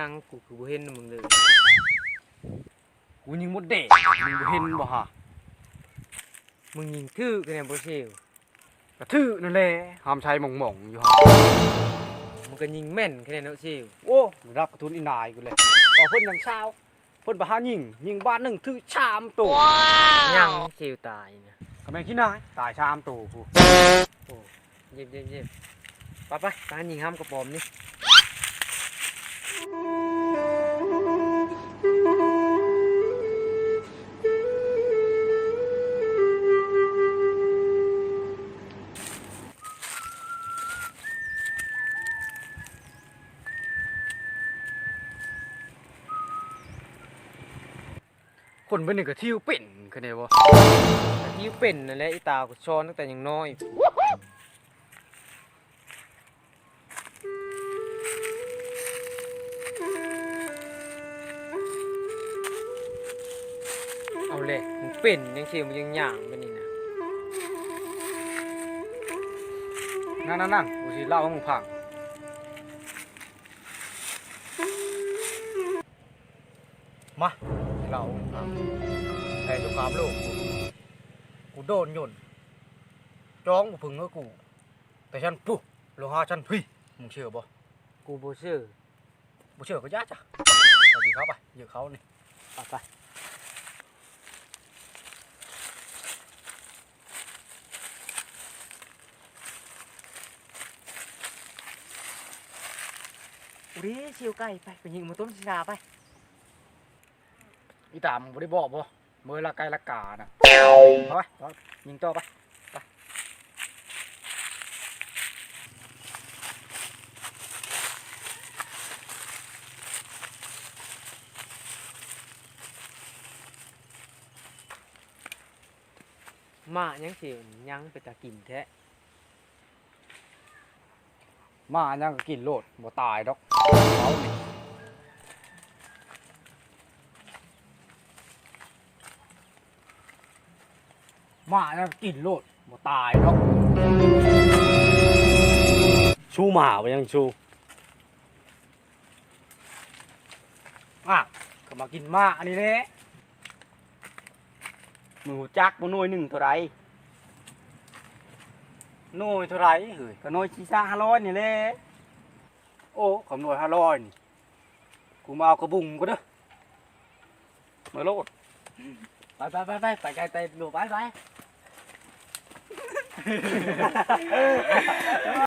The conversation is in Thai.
ยังกูคือบ่เห็นมึงเลยกูยิงมดเด็กมึงบ่เห็นบ่ฮะมึงยิงทื่อกันแน่บ่เซล กระทื่อนั่นแหละหามชัยหม่องๆอยู่ฮะมึงก็ยิงแม่นแค่นั้นเนาะเซล โอ้รับกระทุนอีนายกูเลยต่อเพิ่นยังเช้าเพิ่นบ่หายิงบ้านหนึงถือชามโต ยังเซลตายนะ ก็แม่นขี้นายตายชามโตกู โอ้เย็บไปตายิงห้ามกระป๋อมนี่คนเป็นนี่ก็ทิวเป็นคือแน่บ่ แต่ที่เป็นนั่นแหละอีตาก็ช้อนตั้งแต่ยังน้อยเอาเลยมึงเป็นยังเชียวมึงยังหย่างไปนี่นะ นั่นกูสิเล่าให้มึงฟังมาสิเล่าให้มึงฟังแผนสงครามโลกกูโดนย่นจ้องบ่พึ่งกับกูแต่ฉันปุ๊บโลหะฉันพี่มึงเชื่อบ่ กูบ่เชื่อ บ่เชื่อก็ย่าจ้ะเอาดิเขาไปเยอะเขานี่ไป อุ้ยเชียวไก่ไปยิงมาต้มชาไป อีตามมึงบ่ได้บอกบ่เมื่อละไกลละกาน่ะเอาไปยิงต่อไป มายังเชียวยังไปตากินแท้ มายังก็กินโลดบ่ตายดอกเขานี่มายังก็กินโลดบ่ตายดอก ชูหมาไปยังชู ก็มากินมาอันนี้แหละ มือจักบ่หน่วยหนึ่งเท่าไร หน่วยเท่าไหร่เฮ้ย ก็หน่วยชี้ซ่า500นี่แหละ โอ้คำนวณ500นี่กูมาเอากระบุงก็เด้อ มาโลด ไปไกลไปหนูไป